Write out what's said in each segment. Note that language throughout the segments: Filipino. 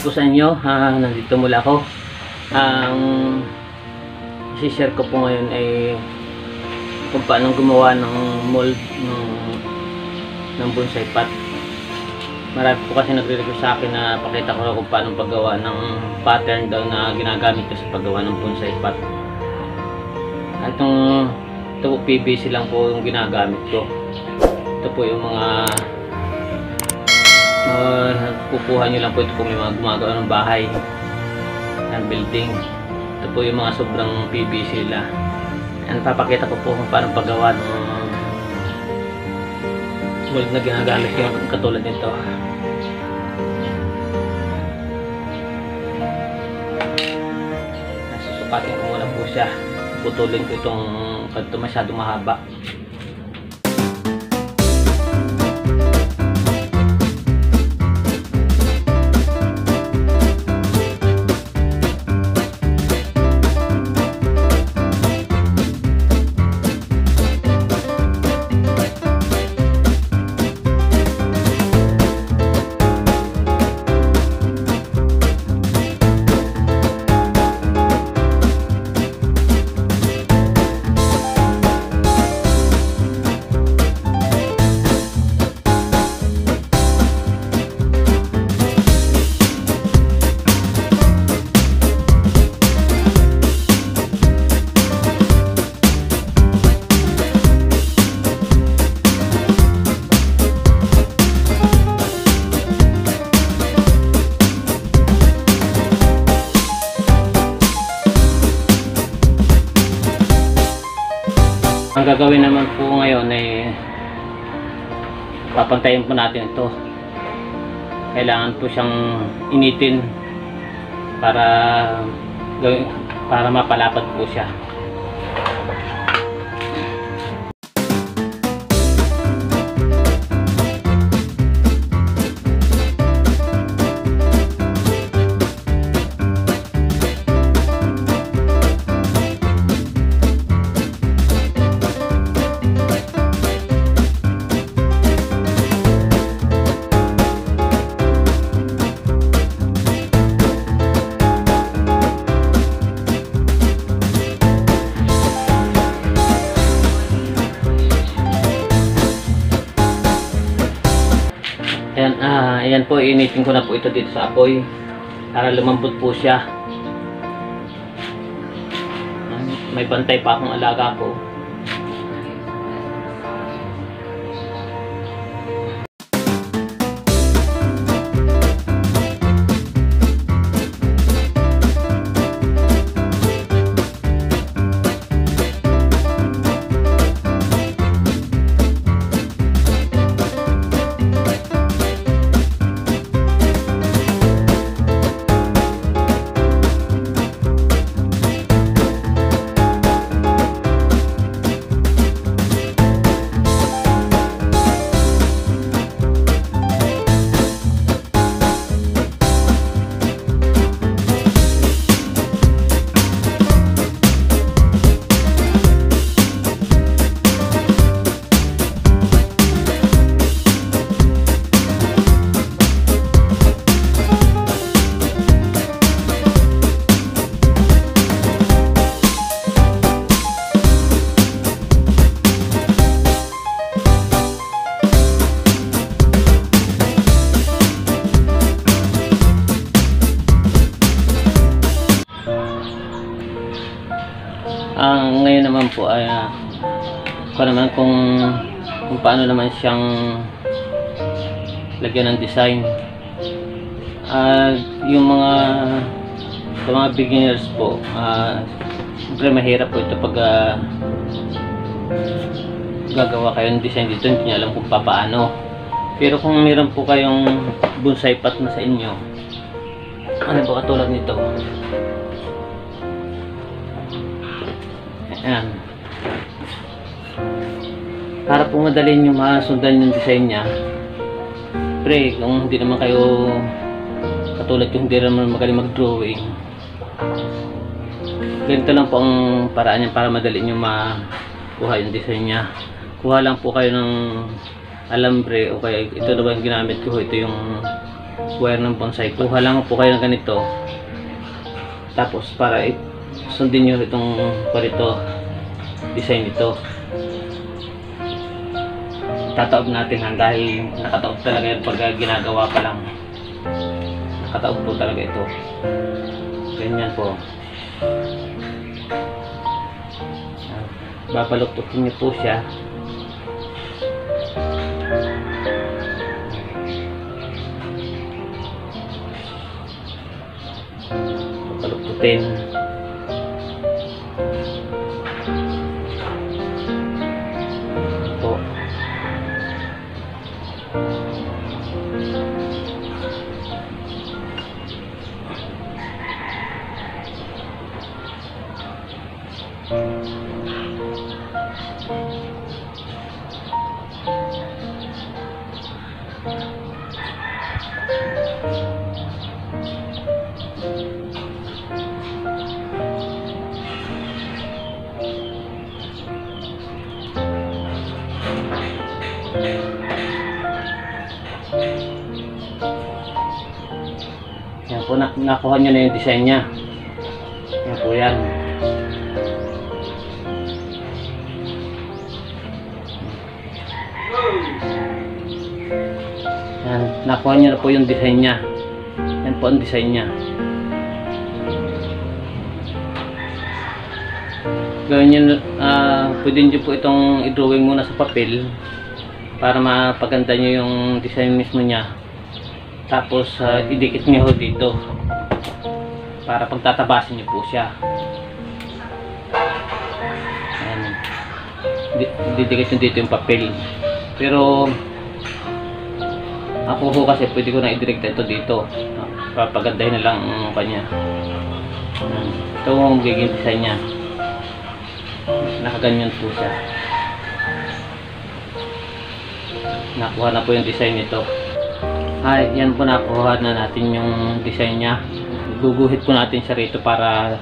po sa inyo. Nandito mula ako. Ang i-share ko po ngayon ay kung paano gumawa ng mold ng bonsai pot. Marami po kasi nagre-request sa akin na pakita ko kung paano paggawa ng pattern daw na ginagamit ko sa paggawa ng bonsai pot. Ito po PVC lang po yung ginagamit ko. Ito po yung mga kukuha nyo lang po ito kung may mga gumagawa ng bahay ng building. Ito po yung mga sobrang PVC nila. Yan, papakita ko po kung paano paggawa ng mold na ginagamit ko katulad nito. Susukatin ko muna po siya. Putulin ko itong kanto masyadong mahaba. Ang gagawin naman po ngayon ay papantayin po natin ito. Kailangan po siyang initin para mapalapad po siya. Ayan po, initin ko na po ito dito sa apoy para lumambot po siya. May bantay pa akong alaga ko. Ngayon naman po ay kung paano naman siyang lagyan ng design. Yung mga beginners po, siyempre mahirap po ito pag gagawa kayo ng design dito, hindi niya alam kung paano. Pero kung meron po kayong bonsai pot na sa inyo, ano ba katulad nito? Ayan. Para po madali nyo masundan yung design nya. Pre, kung hindi naman kayo katulad yung hindi naman magaling mag-drawing, ganito lang po ang paraan niya para madali nyo makuha yung design nya. Kuha lang po kayo ng alambre o kaya ito na ba yung ginamit ko, ito yung wire ng bonsai. Kuha lang po kayo ng ganito. Tapos para sundin nyo itong parito design nito. Tataob natin dahil nakataob talaga yan pag ginagawa pa lang. Nakataob po talaga ito. Ganyan po. Babaluktutin niyo po siya. Babaluktutin. Po. Yan po, nakuha nyo na yung design nya. Yan po yan. Yan, nakuha nyo na po yung design nya. Yan po ang design nya. Gawin nyo, pwede nyo po itong i-drawing muna sa papel para mapaganda nyo yung design mismo nya. Tapos idikit nyo dito para pagtatabasin nyo po siya. Ayan. Didikit nyo dito yung papel. Pero ako ho kasi pwede ko na i-direct ito dito. Papagandahin na lang ang kanya. Ayan. Ito ang giging design nya. Nakaganyan po siya. Nakuha na po yung design nito. Ay, yan po, nakuha na natin yung design nya. Guguhit po natin siya rito para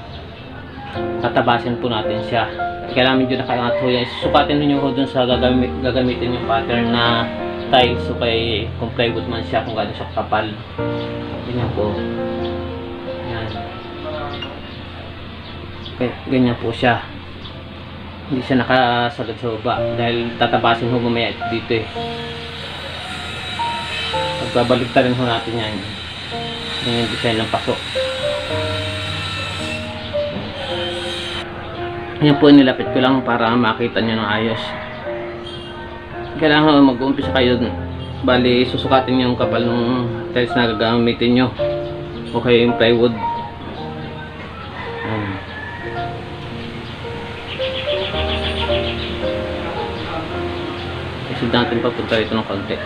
tatabasin po natin siya. Kailangan medyo nakaangat ho yan. Sukatin nyo ho dun sa gagamitin yung pattern na tiles. So kung plywood man siya, kung gano'n siya kapal. Ganyan po. Yan. Okay, ganyan po siya. Hindi siya nakasagad sa baba dahil tatabasin ho mamaya dito eh. Pagbabaligtarin ho natin yan. Yan yung design ng paso. Yan po, nilapit ko lang para makita nyo ng ayos. Kailangan mag-uumpisa kayo. Bali, susukatin yung kapal ng tiles na gagamitin nyo. Okay, yung plywood. Isid natin papunta rito ng konti.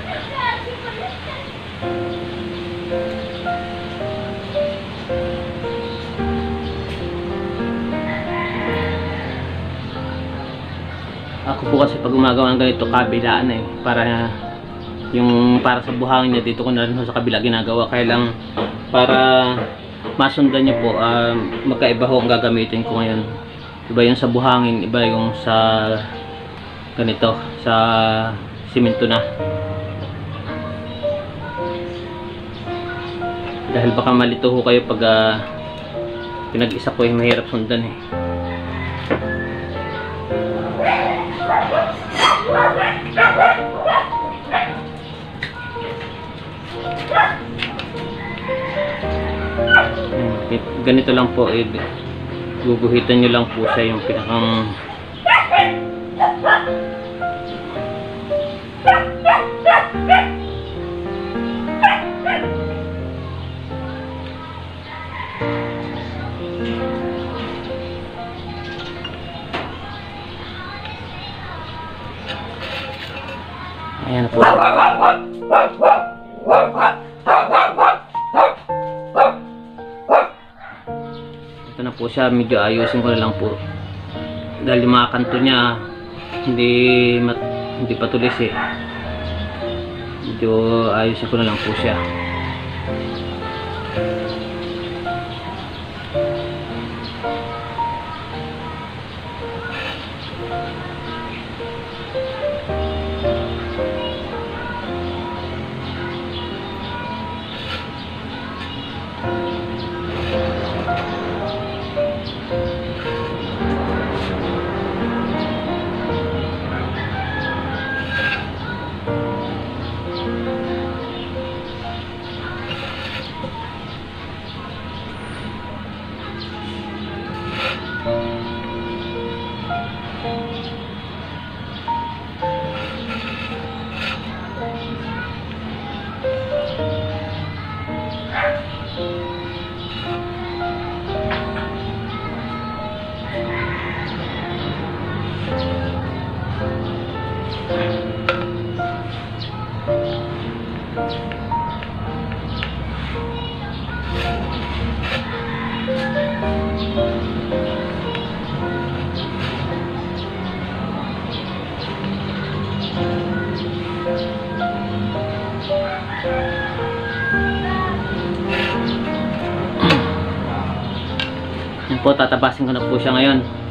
Ako po kasi pag gumagawa ng ganito, kabilaan eh. Para sa buhangin niya, dito ko na rin sa kabila ginagawa. Kaya lang para masundan niyo po, magkaiba ho ang gagamitin ko ngayon. Iba yung sa buhangin, iba yung sa ganito, sa simento na. Dahil baka malito ho kayo pag pinag-isa ko, mahirap sundan eh. Ganito lang po eh, guguhitan nyo lang po siya yung pinakang ayan po. Ito na po siya, medyo ayusin ko na lang po dahil yung mga kanto niya hindi patulis eh. Medyo ayusin ko na lang po siya. Yan po, tatabasin ko na po siya ngayon.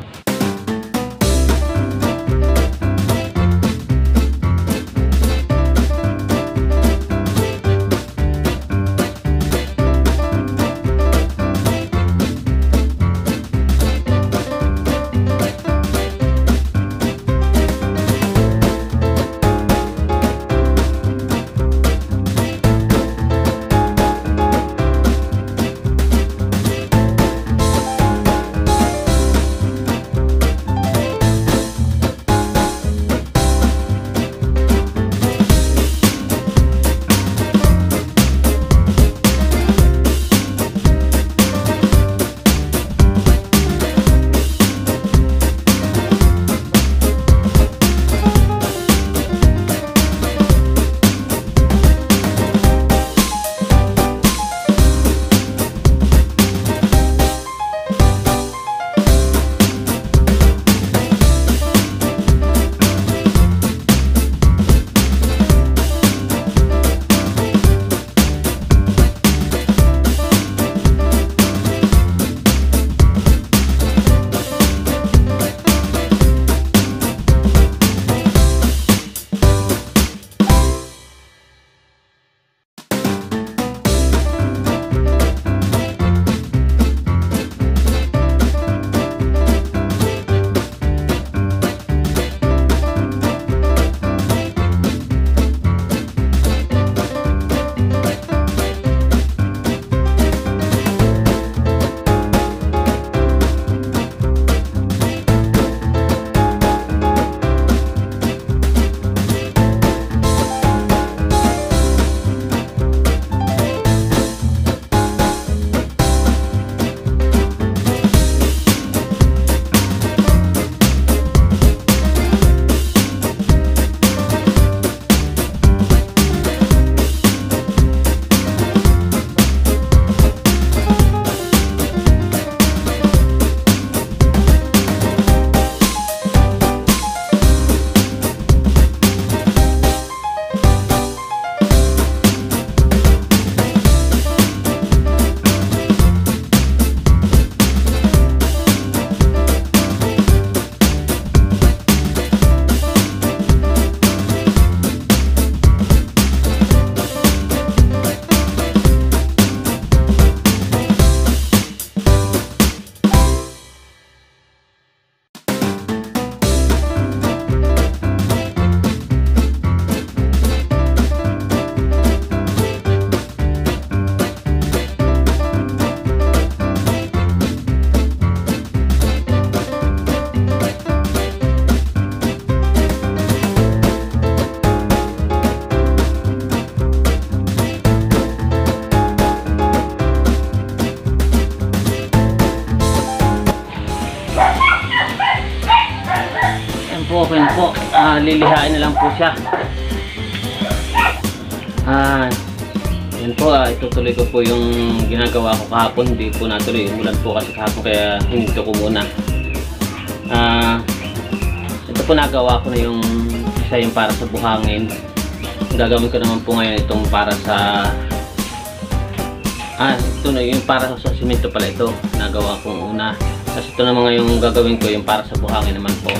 Okay po, lilihain na lang po siya. Yan po, itutuloy ko po yung ginagawa ko kahapon. Hindi po natuloy, umulan po kasi kahapon kaya hinto ko muna. Ito po nagawa ko na yung isa yung para sa buhangin. Gagawin ko naman po ngayon itong para sa ito na yung para sa simento pala ito. Nagawa kong una. Kasi ito naman yung gagawin ko yung para sa buhangin naman po.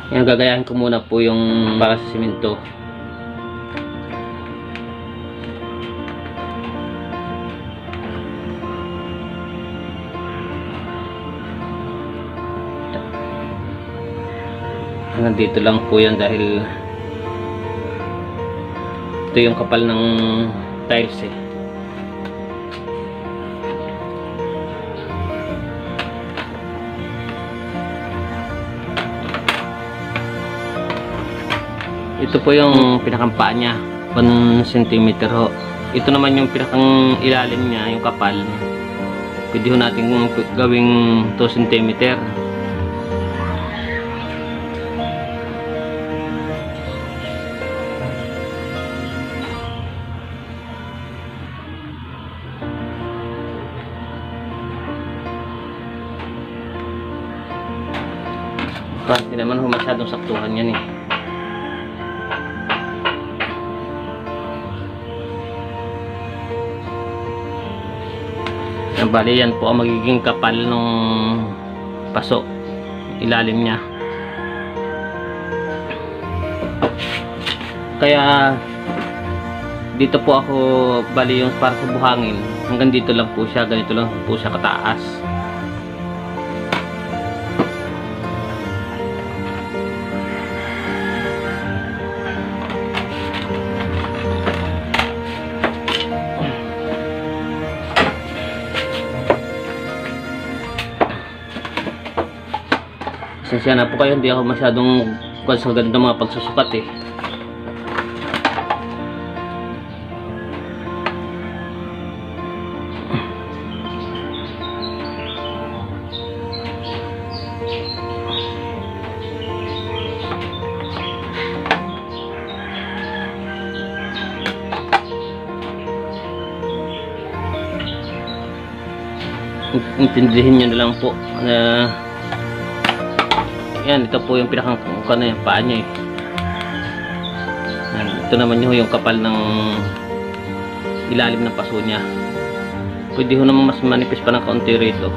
Yan, gagayahin ko muna po yung para sa simento. Hanggang dito lang po yan dahil ito yung kapal ng tiles eh. Ito po yung pinakampaan niya, 1 cm ho. Ito naman yung pinakang ilalim niya, yung kapal. Pwede ho natin gawing 2 cm. Hindi naman ho masyadong saktuhan yan eh. Bali yan po ang magiging kapal ng paso, ilalim niya. Kaya dito po ako, bali yung para sa buhangin, hanggang dito lang po siya, ganito lang po siya kataas. Pasensya na po kayo, hindi ako masyadong kuwan sa ganito mga pagsusukat eh. Intindihin nyo na lang po na yan, ito po yung pinakang yung paa niya eh. Yan, ito naman yung kapal ng ilalim ng paso niya. Pwede ho naman mas manipis pa ng kaunti rito.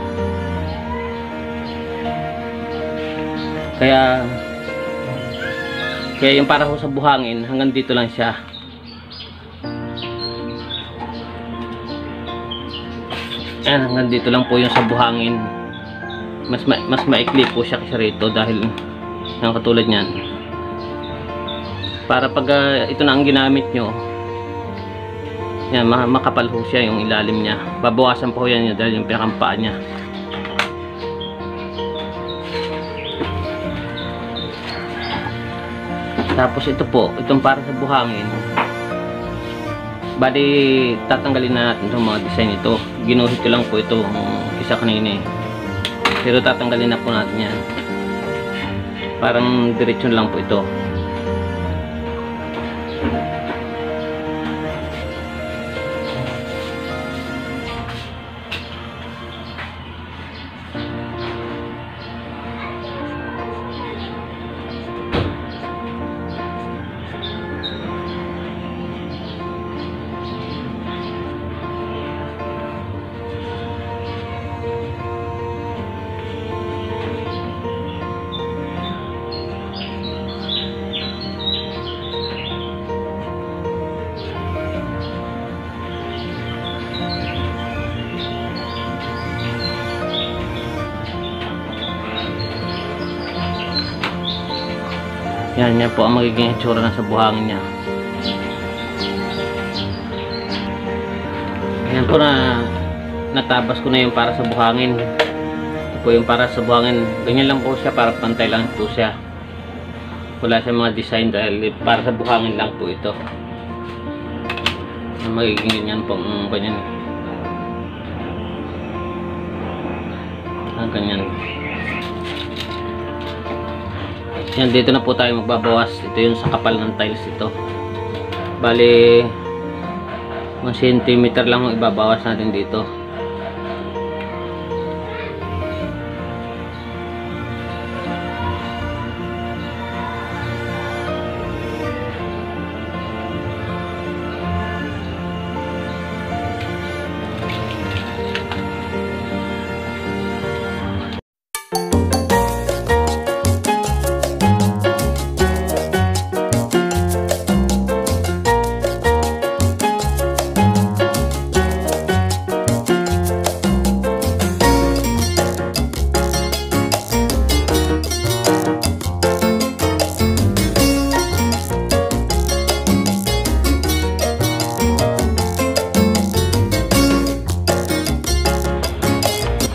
Kaya yung para ho sa buhangin, hanggang dito lang siya. Yan, hanggang dito lang po yung sa buhangin. Mas maikli po siya kasi rito dahil yung katulad niyan. Para pag ito na ang ginamit nyo, yan, makapal po siya yung ilalim niya. Babawasan po yan dahil yung pinakampaa niya. Tapos ito po, itong para sa buhangin. Bali, tatanggalin na natin itong mga design ito. Ginuhit ko lang po ito isa kanina eh. Pero tatanggalin na po natin yan. Parang diretsyon lang po ito. Yan po ang magiging itsura na sa buhangin niya. Yan po na natabas ko na yung para sa buhangin. Ito po yung para sa buhangin. Ganyan lang po siya, para pantay lang po siya. Wala siya mga design dahil para sa buhangin lang po ito. Magiging ganyan po ang ganyan. Ganyan. Yan, dito na po tayo magbabawas. Ito yung sa kapal ng tiles ito. Bali 1 cm lang ang ibabawas natin dito.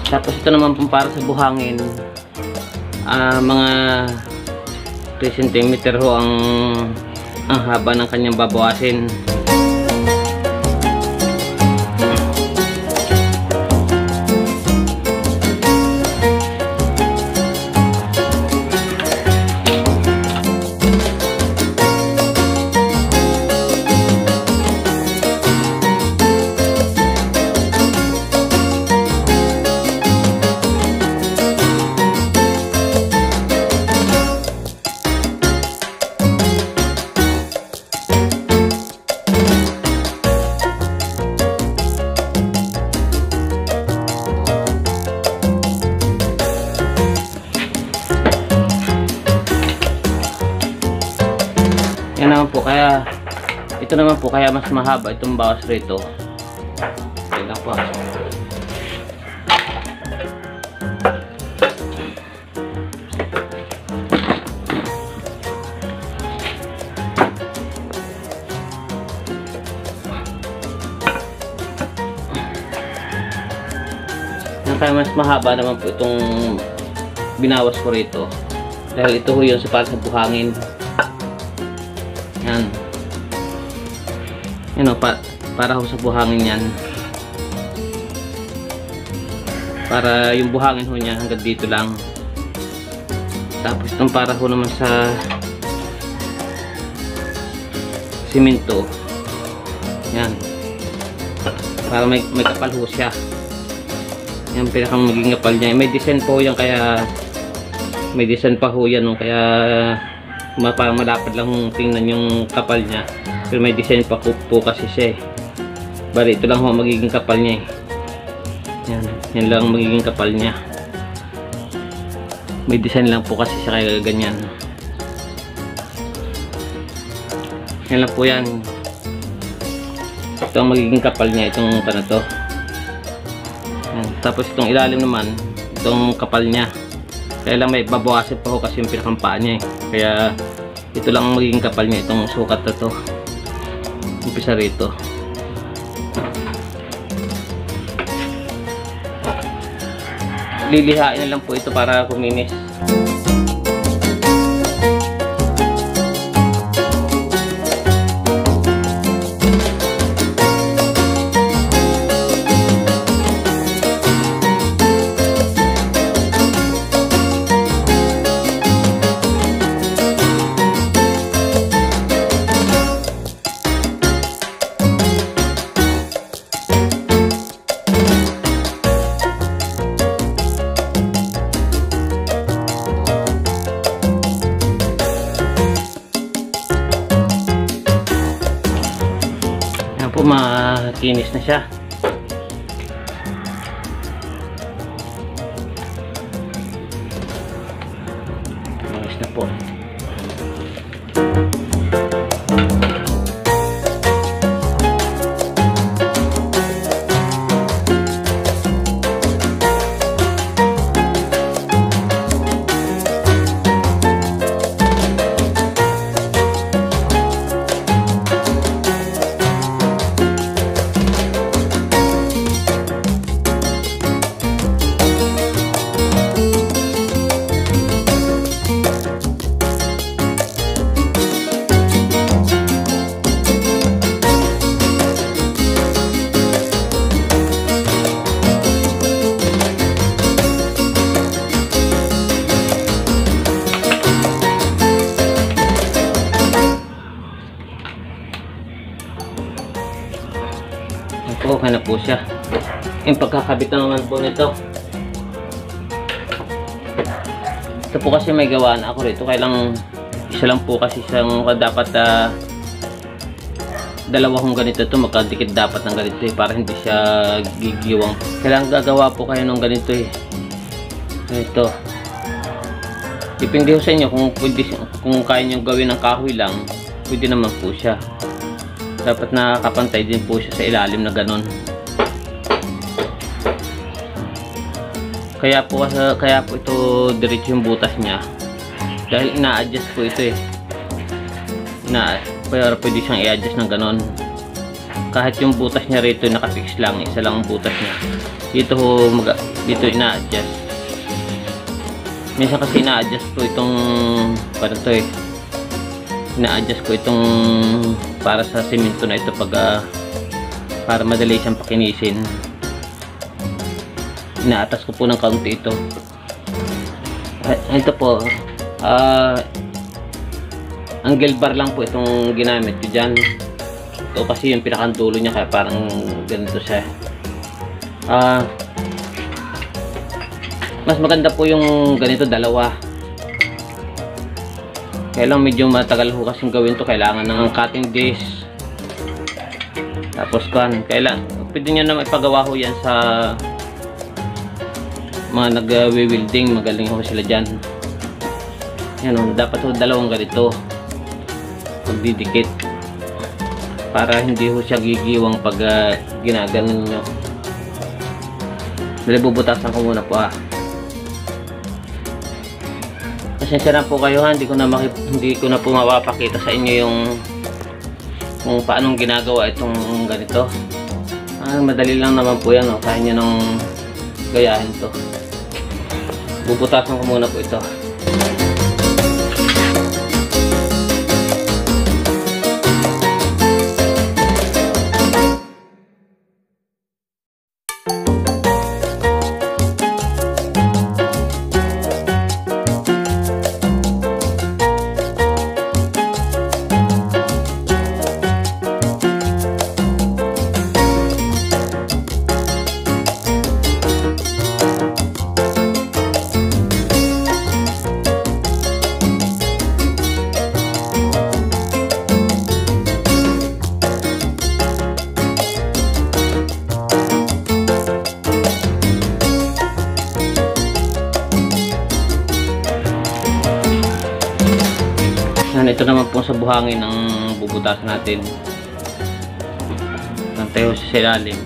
Tapos ito naman pong para sa buhangin, mga 3 cm ho ang ang haba ng kanyang babawasin. Yan naman po, kaya ito naman po, kaya mas mahaba itong bawas rito. Okay lang po. Yan, kaya mas mahaba naman po itong binawas ko rito. Dahil ito ho yun para sa buhangin. Yan. Yan o, para ho sa buhangin yan. Para yung buhangin ho niya hanggang dito lang. Tapos itong para ho naman sa simento. Yan. Para may kapal ho siya. Yan, pinakang maging kapal niya. May design po yan, kaya may design pa ho yan. Kaya parang malapad lang tingnan yung kapal niya, pero may design pa po kasi siya eh. Bali ito lang ho magiging kapal niya eh. Yan lang magiging kapal niya. May design lang po kasi siya, kaya ganyan. Yan lang po yan. Ito ang magiging kapal niya, itong na to. Yan. Tapos itong ilalim naman, itong kapal niya. Kaya lang may babawasan pa ho kasi yung pinakampaan niya eh. Kaya ito lang ang magiging kapal niya, itong sukat na to. Umpisa rito. Lilihain na lang po ito para kuminis. Po, makinis na siya. Makinis na po. Okay na po siya. Yung pagkakabit na naman po nito. Ito po kasi may gawaan ako rito. Kailang isa lang po kasi siyang dapat dalawang ganito ito. Magkadikit dapat ng ganito eh, para hindi siya gigiwang. Kailangan gagawa po kayo ng ganito eh. Ito. Depende ho sa inyo kung kaya nyo gawin ng kahoy lang. Pwede naman po siya. Dapat nakakapantay din po siya sa ilalim na ganon. Kaya po ito diretso yung butas niya. Dahil ina-adjust po ito eh. Pero pwede siyang i-adjust ng ganon. Kahit yung butas niya rito nakafix lang, isa lang ang butas niya. Dito ina-adjust. Minsan kasi ina-adjust po itong para to eh. ina-adjust ko itong para sa semento na ito para madali siyang pakinisin. Inaatas ko po ng kaunti ito. Ito po angle bar lang po itong ginamit ko dyan. Ito kasi yung pinakandulo niya, kaya parang ganito siya. Mas maganda po yung ganito, dalawa. Kaya lang medyo matagal ho kasing gawin to. Kailangan ng cutting disc. Tapos kailangan, pwede nyo naman ipagawa ho yan sa mga nag-wielding. Magaling ho sila dyan. Yan o, dapat ho dalawang ganito magdidikit para hindi ho siya gigiwang pag ginaganon nyo. Dali, bubutasan ko muna po Pasensya na po kayo hindi ko na po mapapakita sa inyo kung paanong ginagawa itong ganito. Madali lang naman po yan, kaya nyo nang gayahin to. Bubutasan ko muna po ito. Ito naman po sa buhangin ang bubutasan natin. Nantay ho sa ilalim.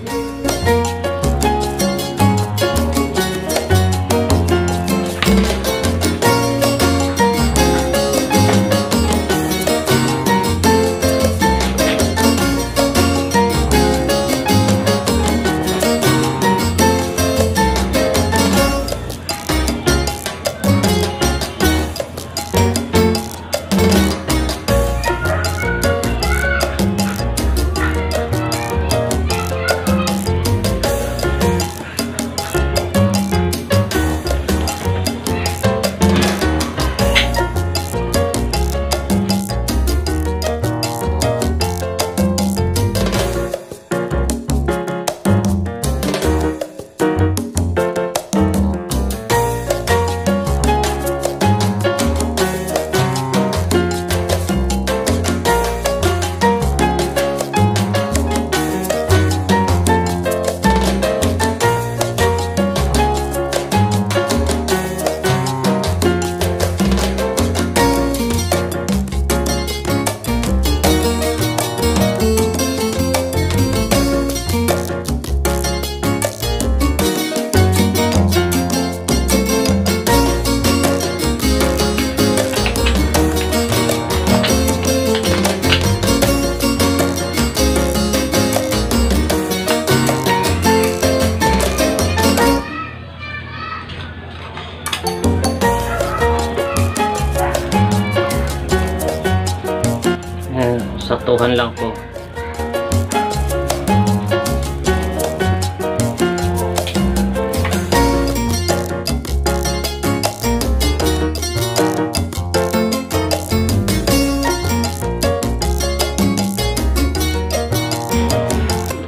Saktuhan lang po.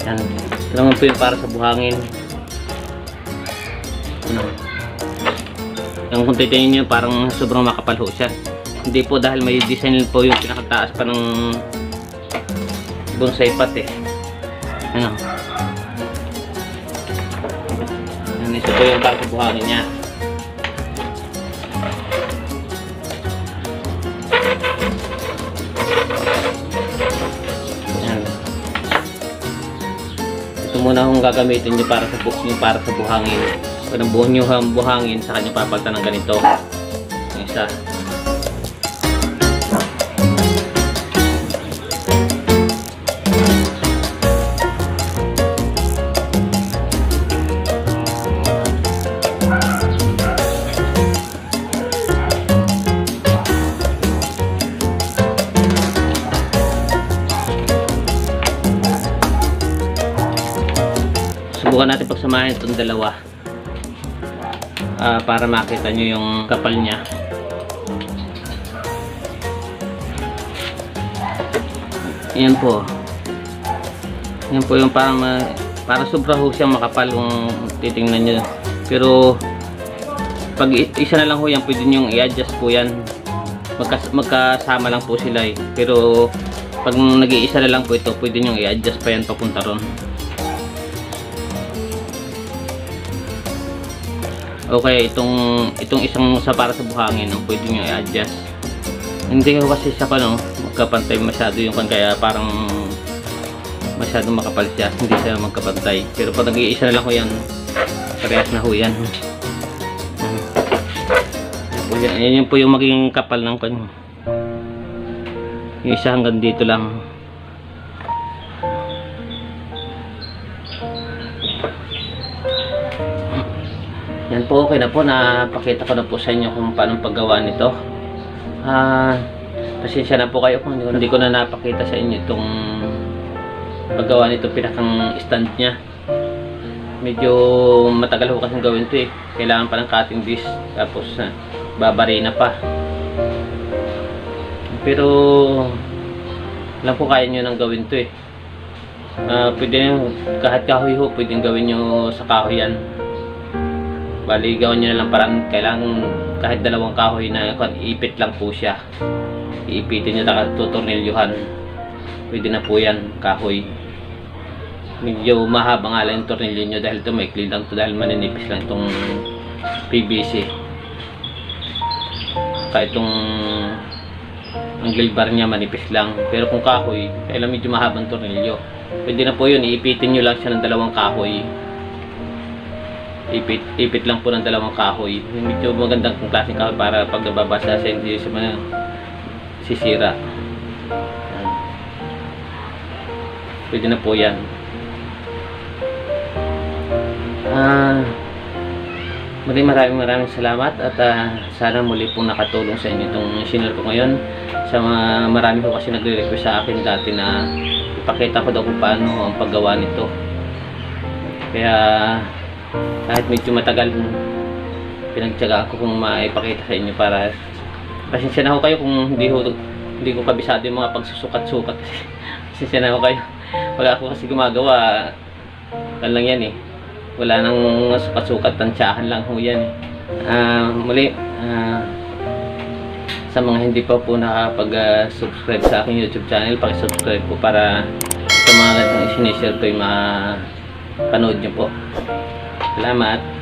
Yan. Ito naman po yung para sa buhangin. Yung kung titingin nyo, parang sobrang makapal ho siya. Hindi po, dahil may design po yung pinakataas pa ng bonsai pot ano. Yan, ito po yung para sa buhangin niya. Yan. Ito muna akong gagamitin nyo para sa buhangin. Pag nabuo nyo ang buhangin, sa kanya papagtan ng ganito. Yung isa. natin pagsamahin itong dalawa para makita nyo yung kapal niya. Yan po. Yan po yung para sobra ho siyang makapal kung titingnan nyo. Pero pag isa na lang ho yan, pwede nyo i-adjust po yan. Magkasama lang po sila eh. Pero pag nag-iisa na lang po ito, pwede nyo i-adjust pa yan papunta ron. Okay, itong isang sa para sa buhangin, pwede nyo i-adjust. Hindi ko kasi siya magkapantay masyado yung kaya parang masyadong makapal siya, hindi siya magkapantay. Pero pag nag-iisa na lang ko yan, parehas na ho yan. Yan po yung magiging kapal ng kanya. Yung isa hanggang dito lang. Yan po, okay na po. Napakita ko na po sa inyo kung paano paggawa nito. Pasensya na po kayo kung hindi ko na napakita sa inyo itong paggawa nito, pinakang stand nya. Medyo matagal ko kasing gawin ito eh. Kailangan pa ng cutting disc, tapos babarina pa. Pero alam ko kaya nyo nang gawin ito eh. Pwede nyo, kahit kahoy ho, pwede gawin nyo sa kahoy yan. Bali, gawin nyo na lang parang kailangan kahit dalawang kahoy na iipit lang po siya. Iipitin nyo, taka tutornilyuhan. Pwede na po yan, kahoy. Medyo mahaba nga lang yung tornilyo nyo dahil ito maikli lang ito, dahil maninipis lang itong PVC. Kahit itong angle bar nya manipis lang. Pero kung kahoy, kailangan medyo mahabang tornilyo. Pwede na po yun, iipitin nyo lang siya ng dalawang kahoy. Ipit lang po ng dalawang kahoy. Medyo magandang klaseng kahoy para pag nababasa siya, hindi siya sisira. Pwede na po yan. Maraming salamat at sana muli pong nakatulong sa inyo itong sinare ko ngayon. Sa marami po kasi nagre-request sa akin dati na ipakita ko daw kung paano ang paggawa nito. Kaya kahit medyo matagal, pinagtyagaan ko kung maipakita sa inyo para pasensya na ho kayo kung hindi ko kabisado yung mga pagsusukat-sukat. Pasensya na ho kayo. Pag ako kasi gumagawa, lang yan eh. Wala nang sukat-sukat, tansyahan lang ho yan eh. Muli, sa mga hindi pa po nakapag-subscribe sa aking YouTube channel, paki-subscribe po para sa mga ganitong isinishare ko yung mapanood nyo po. Salamat!